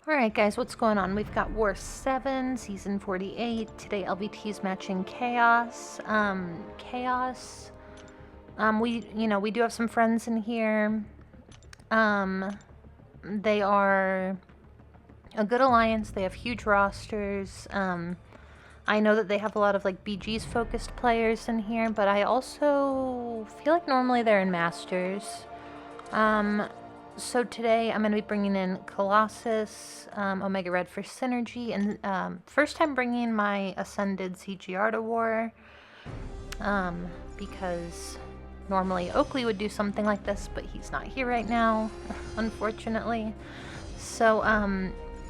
Alright guys, what's going on? We've got War 7, Season 48. Today LVT is matching Chaos. We do have some friends in here. They are a good alliance. They have huge rosters. I know that they have a lot of like BG's focused players in here, but I also feel like normally they're in Masters. So today I'm going to be bringing in Colossus, Omega Red for Synergy, and first time bringing my Ascended CGR to war, because normally Oakley would do something like this, but he's not here right now, unfortunately. So,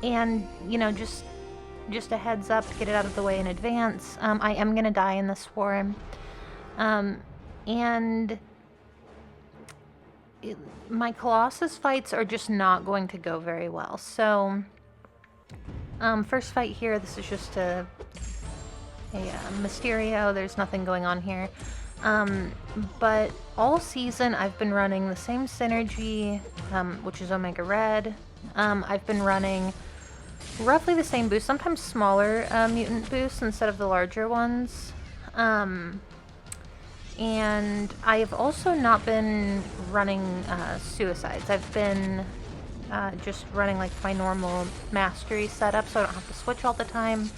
and, you know, just a heads up to get it out of the way in advance, I am going to die in this war, and my Colossus fights are just not going to go very well. So, first fight here, this is just a Mysterio. There's nothing going on here. But all season I've been running the same synergy, which is Omega Red. I've been running roughly the same boost, sometimes smaller mutant boosts instead of the larger ones. And I've also not been running suicides. I've been just running like my normal mastery setup, so I don't have to switch all the time.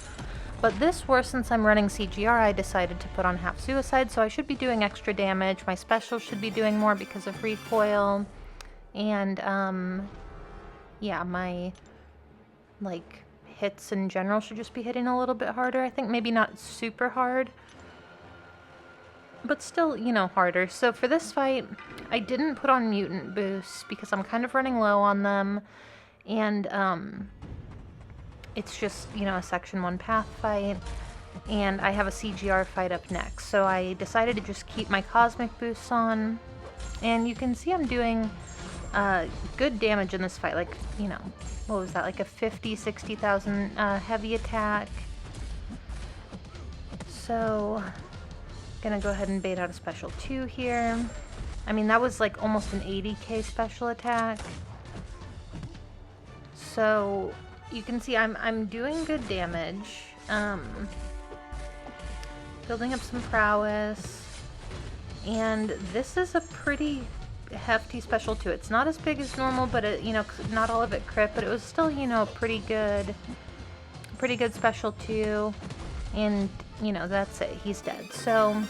But this war, since I'm running CGR, I decided to put on half suicide, so I should be doing extra damage. My special should be doing more because of recoil. And yeah, my like hits in general should just be hitting a little bit harder. I think maybe not super hard, but still, you know, harder. So for this fight, I didn't put on mutant boosts because I'm kind of running low on them, and it's just, you know, a section 1 path fight, and I have a CGR fight up next. So I decided to just keep my cosmic boosts on, and you can see I'm doing good damage in this fight. Like, you know, what was that, like a 50,000-60,000 heavy attack. So gonna go ahead and bait out a special 2 here. I mean, that was like almost an 80k special attack. So you can see I'm doing good damage. Building up some prowess. And this is a pretty hefty special 2. It's not as big as normal, but it, you know, not all of it crit, but it was still, you know, pretty good special 2. And, you know, that's it. He's dead. So,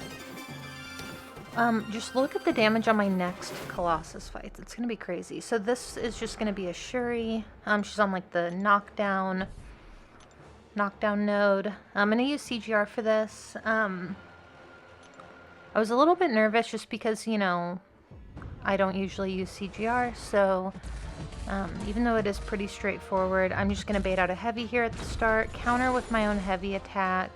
just look at the damage on my next Colossus fights. It's gonna be crazy. So this is just gonna be a Shuri. She's on, like, the knockdown node. I'm gonna use CGR for this. I was a little bit nervous just because, you know, I don't usually use CGR, so even though it is pretty straightforward, I'm just going to bait out a heavy here at the start, counter with my own heavy attack.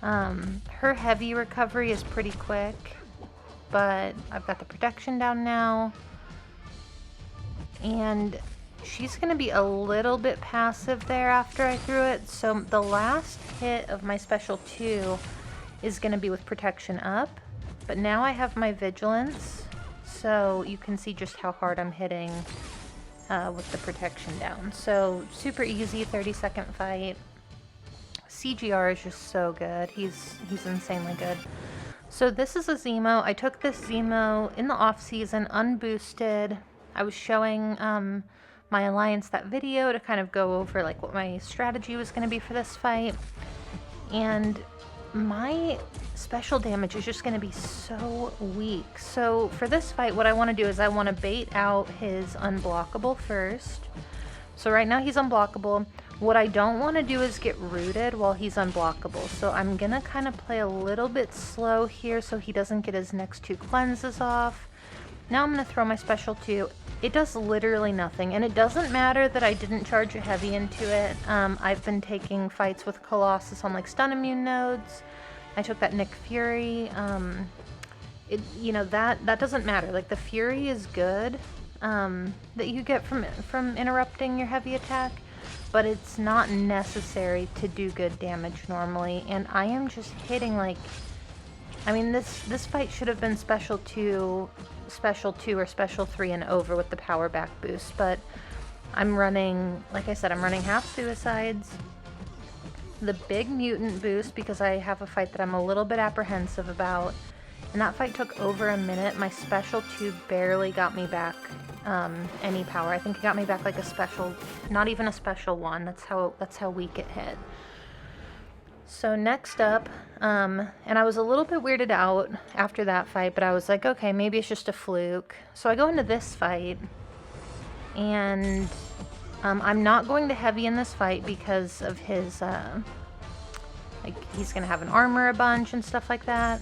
Her heavy recovery is pretty quick, but I've got the protection down now, and she's going to be a little bit passive there after I threw it, so the last hit of my special 2 is going to be with protection up, but now I have my vigilance, so you can see just how hard I'm hitting with the protection down. So super easy 30-second fight. CGR is just so good. He's insanely good. So this is a Zemo. I took this Zemo in the off season, unboosted. I was showing my alliance that video to kind of go over like what my strategy was going to be for this fight, and my special damage is just going to be so weak. So for this fight, what I want to do is I want to bait out his unblockable first. So right now he's unblockable. What I don't want to do is get rooted while he's unblockable. So I'm going to kind of play a little bit slow here so he doesn't get his next 2 cleanses off. Now I'm going to throw my special 2. It does literally nothing, and it doesn't matter that I didn't charge a heavy into it. I've been taking fights with Colossus on like stun immune nodes. I took that Nick Fury. You know, that doesn't matter. Like, the Fury is good that you get from interrupting your heavy attack, but it's not necessary to do good damage normally. And I am just hitting like, I mean, this fight should have been special 2 or special 3 and over with the power back boost, but I'm running, like I said, I'm running half suicides, the big mutant boost because I have a fight that I'm a little bit apprehensive about, and that fight took over a minute. My special 2 barely got me back any power. I think it got me back like a special, not even a special 1. That's how weak it hit. So next up, and I was a little bit weirded out after that fight, but I was like, okay, maybe it's just a fluke. So I go into this fight, and I'm not going to heavy in this fight because of his, like, he's going to have an armor a bunch and stuff like that.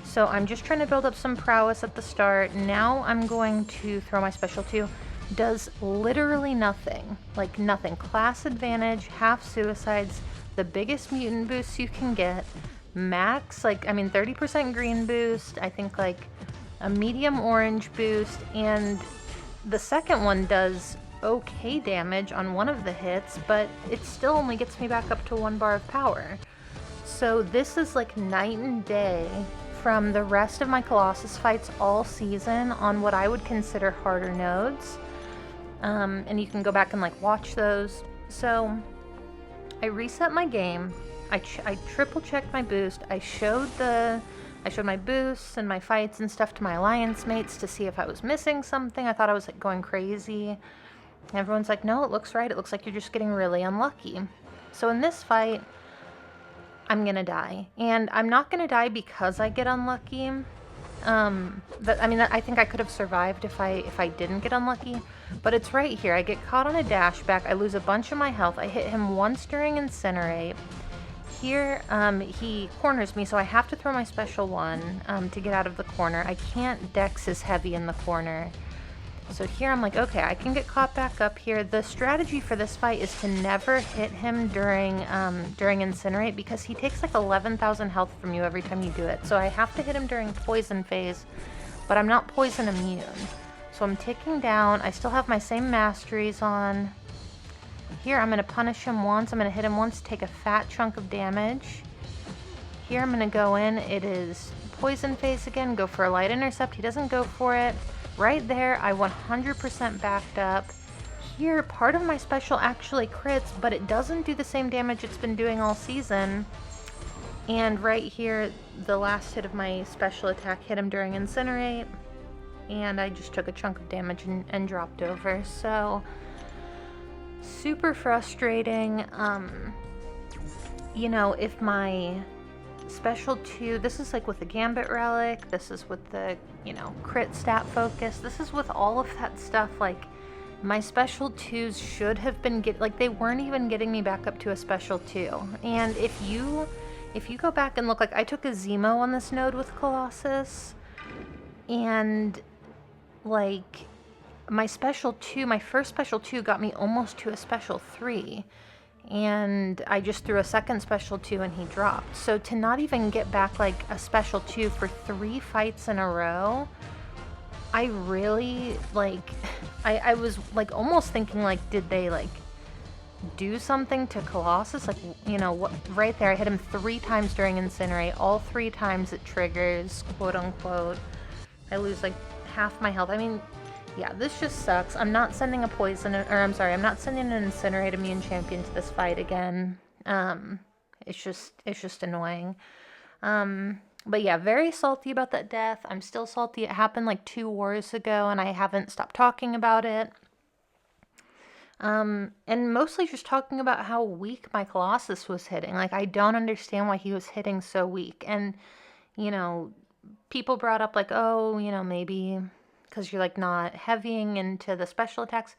So I'm just trying to build up some prowess at the start. Now I'm going to throw my special 2. Does literally nothing. Like, nothing. Class advantage, half suicides, the biggest mutant boost you can get, max, like, I mean, 30% green boost, I think, like, a medium orange boost, and the second one does okay damage on one of the hits, but it still only gets me back up to 1 bar of power. So this is like night and day from the rest of my Colossus fights all season on what I would consider harder nodes. And you can go back and like watch those. So I reset my game. I triple checked my boost. I showed my boosts and my fights and stuff to my alliance mates to see if I was missing something. I thought I was like going crazy. Everyone's like, no, it looks right. It looks like you're just getting really unlucky. So in this fight, I'm gonna die. And I'm not gonna die because I get unlucky. I think I could have survived if I didn't get unlucky. But it's right here. I get caught on a dash back. I lose a bunch of my health. I hit him once during Incinerate. Here, he corners me, so I have to throw my special 1 to get out of the corner. I can't dex his heavy in the corner. So here I'm like, okay, I can get caught back up here. The strategy for this fight is to never hit him during Incinerate because he takes like 11,000 health from you every time you do it. So I have to hit him during poison phase, but I'm not poison immune. So I'm ticking down. I still have my same masteries on. Here I'm going to punish him once. I'm going to hit him once, take a fat chunk of damage. Here I'm going to go in. It is poison phase again. Go for a light intercept. He doesn't go for it. Right there, I 100% backed up. Here, part of my special actually crits, but it doesn't do the same damage it's been doing all season. And right here, the last hit of my special attack hit him during Incinerate, and I just took a chunk of damage and dropped over. So, super frustrating. You know, if my special 2, this is like with the Gambit Relic, this is with the, you know, crit stat focus, this is with all of that stuff, like, my special 2s should have been like, they weren't even getting me back up to a special 2. And if you go back and look, like, I took a Zemo on this node with Colossus, and, like, my special 2, my first special 2 got me almost to a special 3. And I just threw a second special 2 and he dropped. So to not even get back like a special 2 for 3 fights in a row, I really, like, I was like almost thinking like, did they like do something to Colossus? Like, you know, what, right there, I hit him 3 times during Incinerate. All 3 times it triggers, quote unquote. I lose like half my health. I mean, yeah, this just sucks. I'm not sending a poison, or I'm sorry, I'm not sending an Incinerate immune champion to this fight again. It's just annoying. But yeah, very salty about that death. I'm still salty. It happened like 2 wars ago, and I haven't stopped talking about it. And mostly just talking about how weak my Colossus was hitting. Like, I don't understand why he was hitting so weak. And, you know, people brought up like, oh, you know, maybe because you're like not heavying into the special attacks.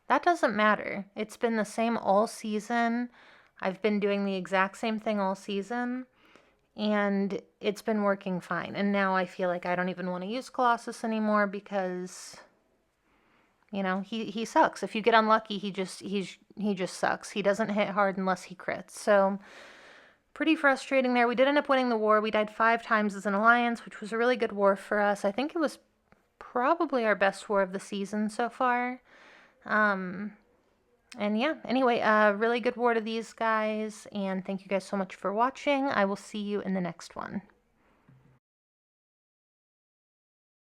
That doesn't matter. It's been the same all season. I've been doing the exact same thing all season, and it's been working fine. And now I feel like I don't even want to use Colossus anymore because, you know, he sucks. If you get unlucky, he just sucks. He doesn't hit hard unless he crits. So pretty frustrating there. We did end up winning the war. We died 5 times as an alliance, which was a really good war for us. I think it was probably our best war of the season so far. And yeah, anyway, really good war to these guys, and thank you guys so much for watching. I will see you in the next one.